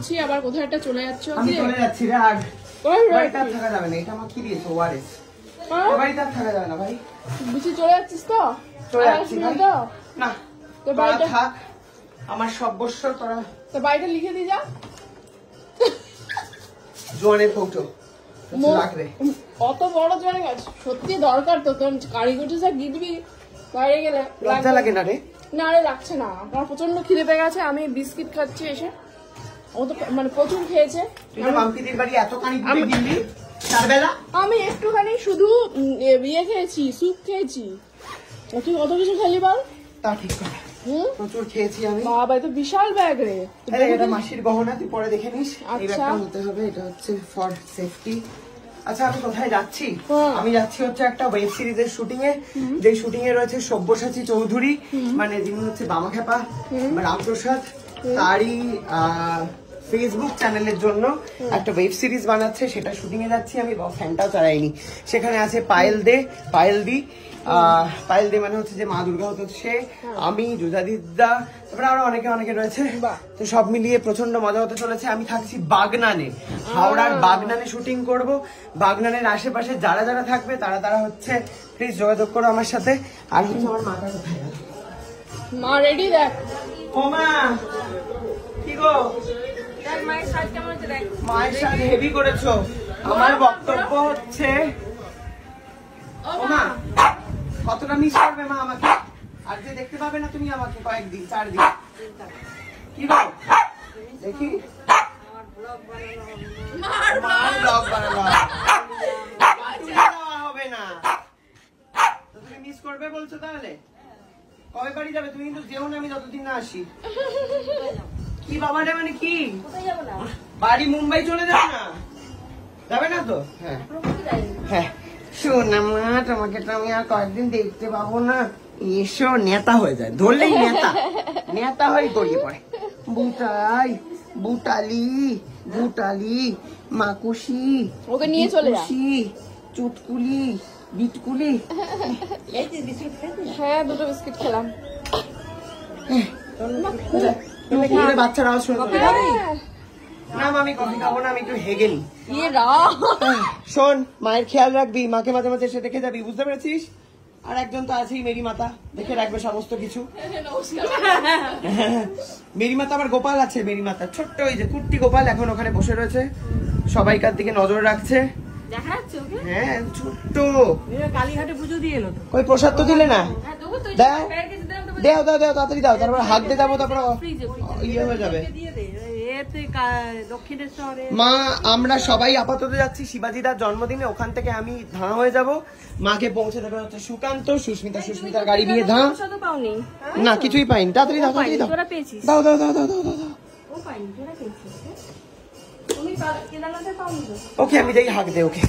বলছি আবার কোথায় একটা চলে যাচ্ছ? আমি চলে যাচ্ছি রে। আর বাড়িতে থাকা যাবে না, এটা আমার কি দিয়েছে ওআরএস, বাড়িতে থাকা যাবে না ভাই। বিচি চলে যাচ্ছিস তো? চলে যাচ্ছি ভাই। না তোর বাড়িটা থাক, আমার সর্বস্ব তোরা। তোর বাড়িটা লিখে দিয়ে যা। জোয়ানের ফটো অত বড় জোয়ানে গাছ সত্যি দরকার তো, তোর কারিগরি যা গিটবি বাইরে গেলে লজ্জা লাগে না রে? না রে লাগছে না, আমার প্রচন্ড খিদে পেয়ে গেছে, আমি বিস্কিট খাচ্ছি এসে। ও তো মানে প্রচুর খেয়েছে। মাম্পিদির বাড়ি এত কারিগরি দিলি চারবেলা? আমি একটুখানি শুধু ইয়ে খেয়েছি, স্যুপ খেয়েছি। তুই কত কিছু খেলি বল? তা ঠিক কথা, প্রচুর খেয়েছি আমি। বাবা তো বিশাল ব্যাগ রে। এটা মাসির গহনা, তুই পরে দেখে নিস। এই ব্যাগটা হতে হবে, এটা হচ্ছে ফর সেফটি। আচ্ছা আমি কোথায় যাচ্ছি? আমি যাচ্ছি হচ্ছে একটা ওয়েব সিরিজের শুটিং এ, যে শুটিং এ রয়েছে সব্যসাচী চৌধুরী, মানে যিনি হচ্ছে বামাখ্যাপা রামপ্রসাদ, তারই ফেসবুক চ্যানেলের জন্য একটা ওয়েব সিরিজ বানাচ্ছে, সেটা শুটিং এ যাচ্ছি আমি। ফ্যানটাও চালাইনি। সেখানে আছে পায়েল দে মানে হচ্ছে যে মা দুর্গা হতো সে, আমি যুজাদিদা, তারপরে আরো অনেকে রয়েছে। তো সব মিলিয়ে প্রচন্ড মজা হতে চলেছে। আমি থাকছি বাগনানে, হাওড়ার বাগনানে শুটিং করব। বাগনানের আশেপাশে যারা যারা থাকবে তারা হচ্ছে প্লিজ যোগাযোগ করো আমার সাথে। আর হচ্ছে আমার মাটা কোথায় গেল? মা রেডি দেখ। ও মা কি গো, মায়ের সাথে হেভি করেছো। আমার বক্তব্য হচ্ছে ও মা কতটা মিস করবে মা আমাকে, আর যে দেখতে পাবে না তুমি আমাকে কয়েকদিন 4 দিন। কি গো দেখি ব্লগ বানানো হবে না, তুমি মিস করবে বলছো? তাহলে কবে বাড়ি যাবে? তুমি কিন্তু যেও না আমি যতদিন না আসি। কি বাবাটা মানে কি বাড়ি মুম্বাই চলে যাবে না? যাবে না তো? হ্যাঁ হ্যাঁ শোনা মা, তোমাকে তো আমি আর কয়েকদিন দেখতে পাবো না। এসো নেতা হয়ে যায়, ধরলেই নেতা হয়ে গড়িয়ে পড়ে। বুটালি মাকুশি, ওকে নিয়ে চলে যা। চুটকুলি বিটকুলি। হ্যাঁ 2টো বিস্কিট খেলাম। বাচ্চারাও শুনবে না, আমি কফি খাবো না, আমি একটু হেগেলি। শোন, মায়ের খেয়াল রাখবি, মাকে মাঝে মাঝে এসে দেখে যাবি, বুঝতে পেরেছিস? আর একজন তো আছেই মেরি মাতা, দেখে রাখবে সমস্ত কিছু। মেরি মাতা আবার গোপাল আছে, মেরি মাতা ছোট্ট ওই যে কুট্টি গোপাল এখন ওখানে বসে রয়েছে, সবাইকার দিকে নজর রাখছে। হ্যাঁ ছোট্ট কালীঘাটে পুজো দিয়ে এলো তো, ওই প্রসাদ তো দিলে না? দাও তাড়াতাড়ি দাও, তারপর হাত দিয়ে যাবো, তারপর ইয়ে হয়ে যাবে। মা আমরা সবাই আপাতত যাচ্ছি শিবাজিদার জন্মদিনে, ওখান থেকে আমি ধাঁ হয়ে যাব। মাকে পৌঁছে দেবে হচ্ছে সুকান্ত, সুস্মিতার গাড়ি দিয়ে ধাঁ। না কিছুই পাইনি, তাড়াতাড়ি দাও। ওকে আমি যাই হাঁক দে ওকে।